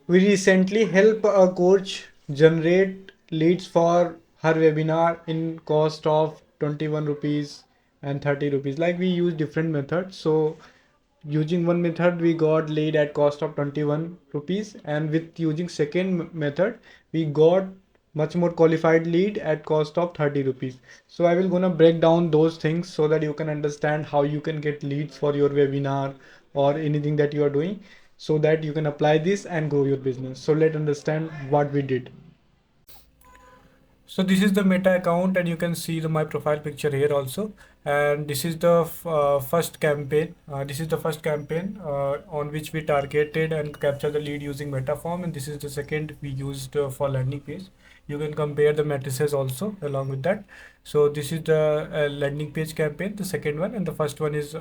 We recently help a coach generate leads for her webinar in cost of 21 rupees and 30 rupees. Like we use different methods. So using one method we got lead at cost of 21 rupees, and with using second method we got much more qualified lead at cost of 30 rupees. So I will gonna break down those things so that you can understand how you can get leads for your webinar or anything that you are doing, so that you can apply this and grow your business. So let's understand what we did. So this is the Meta account, and you can see my profile picture here also. And this is the first campaign. This is the first campaign on which we targeted and captured the lead using Meta form. And this is the second we used for landing page. You can compare the matrices also along with that. So this is the landing page campaign, the second one, and the first one is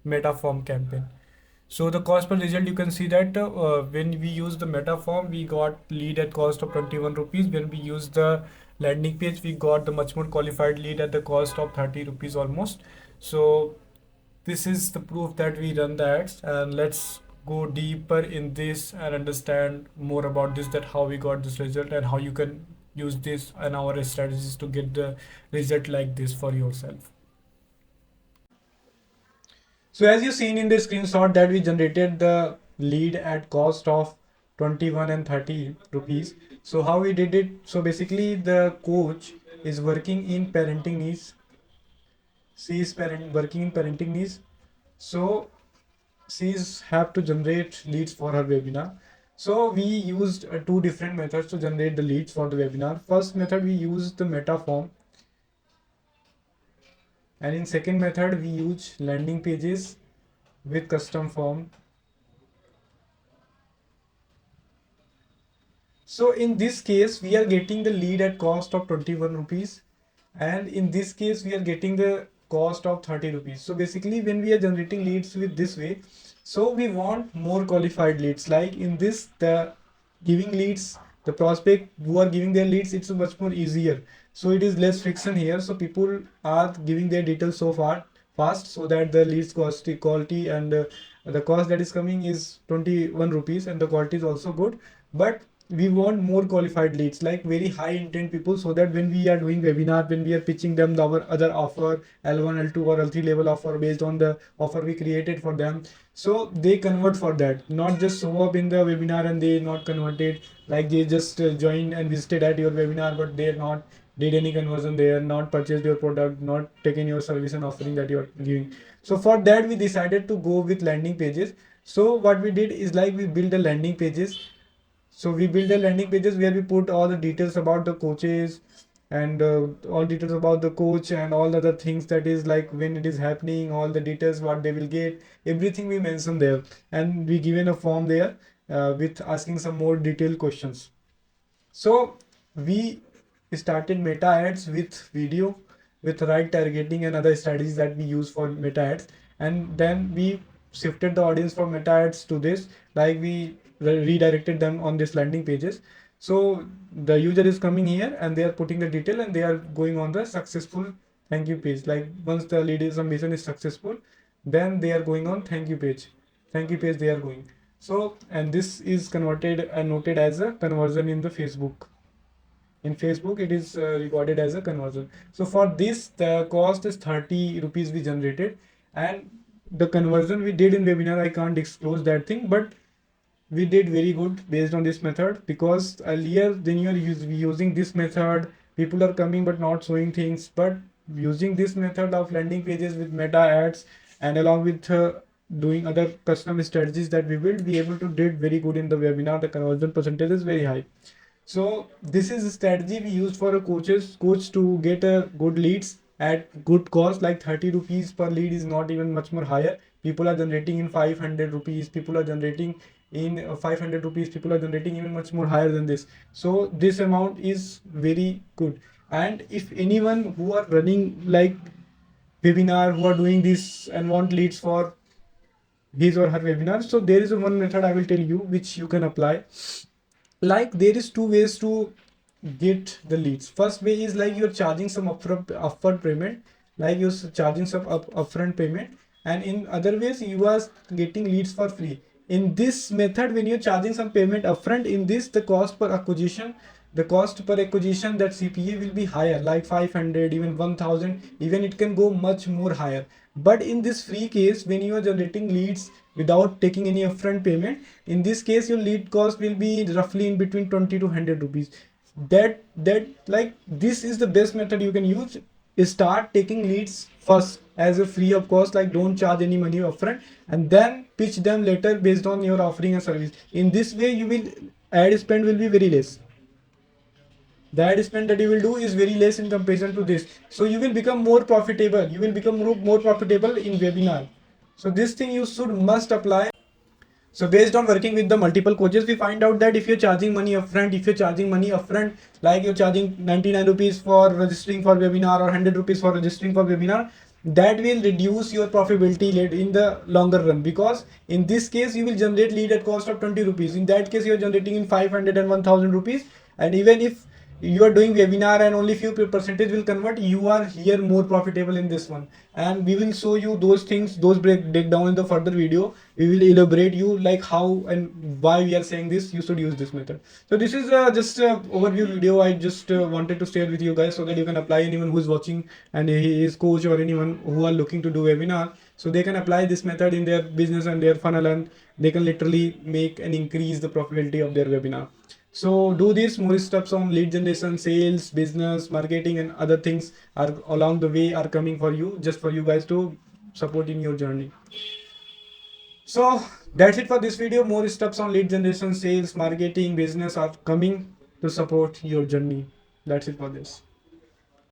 Meta form campaign. So the cost per result, you can see that when we use the meta form, we got lead at cost of 21 rupees. When we use the landing page, we got the much more qualified lead at the cost of 30 rupees almost. So this is the proof that we run the ads, and let's go deeper in this and understand more about this, that how we got this result and how you can use this and our strategies to get the result like this for yourself. So as you seen in the screenshot that we generated the lead at cost of 21 and 30 rupees. So how we did it? So basically the coach is working in parenting needs. She is working in parenting needs. So she's have to generate leads for her webinar. So we used two different methods to generate the leads for the webinar. First method we used the meta form, and in second method we use landing pages with custom form. So in this case, we are getting the lead at cost of 21 rupees. And in this case, we are getting the cost of 30 rupees. So basically, when we are generating leads with this way, so we want more qualified leads. Like in this, the giving leads, the prospect who are giving their leads, it's much more easier. So it is less friction here. So people are giving their details so far fast, so that the leads cost quality and the cost that is coming is 21 rupees, and the quality is also good. But we want more qualified leads, like very high intent people, so that when we are doing webinar, when we are pitching them our other offer, L1, L2 or L3 level offer based on the offer we created for them, so they convert for that, not just show up in the webinar and they not converted, like they just joined and visited at your webinar, but they're not did any conversion there, not purchased your product, not taken your service and offering that you're giving. So for that we decided to go with landing pages. So what we did is, like, we build the landing pages. So we build the landing pages where we put all the details about the coaches, and all details about the coach and all the other things, that is like when it is happening, all the details what they will get, everything we mention there, and we given a form there with asking some more detailed questions. So we started meta ads with video, with right targeting and other strategies that we use for meta ads. And then we shifted the audience from meta ads to this, like we redirected them on this landing pages. So the user is coming here and they are putting the detail and they are going on the successful thank you page. Like once the lead submission is successful, then they are going on thank you page. Thank you page they are going. So, and this is converted and noted as a conversion in the Facebook. In Facebook, it is recorded as a conversion. So for this, the cost is 30 rupees we generated, and the conversion we did in webinar, I can't disclose that thing, but we did very good based on this method, because earlier when you are using this method, people are coming but not showing things. But using this method of landing pages with meta ads, and along with doing other custom strategies that we built, be able to did very good in the webinar. The conversion percentage is very high. So this is a strategy we use for a coach to get a good leads at good cost. Like 30 rupees per lead is not even much more higher. People are generating in 500 rupees. People are generating in 500 rupees. People are generating even much more higher than this. So this amount is very good. And if anyone who are running like webinar, who are doing this and want leads for his or her webinar, so there is a one method I will tell you which you can apply. Like there is two ways to get the leads. First way is like you're charging some upfront payment, like you're charging some upfront payment, and in other ways you are getting leads for free. in this method, when you're charging some payment upfront, in this the cost per acquisition, that CPA will be higher, like 500, even 1000, even it can go much more higher. But in this free case, when you are generating leads without taking any upfront payment, in this case your lead cost will be roughly in between 20 to 100 rupees. That like this is the best method you can use. Start taking leads first as a free of cost, like don't charge any money upfront, and then pitch them later based on your offering and service. In this way you will, ad spend will be very less. The ad spend that you will do is very less in comparison to this, so you will become more profitable, you will become more profitable in webinar. So this thing you should must apply. So based on working with the multiple coaches, we find out that if you're charging money upfront, like you're charging 99 rupees for registering for webinar or 100 rupees for registering for webinar, that will reduce your profitability in the longer run, because in this case you will generate lead at cost of 20 rupees. In that case, you're generating in 500 and 1000 rupees. And even if you are doing webinar and only few percentage will convert, you are here more profitable in this one. And we will show you those things, those break down in the further video. We will elaborate you like how and why we are saying this you should use this method. So this is just a overview video. I just wanted to share with you guys so that you can apply. Anyone who is watching and he is coach, or anyone who are looking to do webinar, so they can apply this method in their business and their funnel, and they can literally make and increase the profitability of their webinar. So do this. More steps on lead generation, sales, business, marketing, and other things are along the way are coming for you, just for you guys to support in your journey. So that's it for this video. More steps on lead generation, sales, marketing, business are coming to support your journey. That's it for this.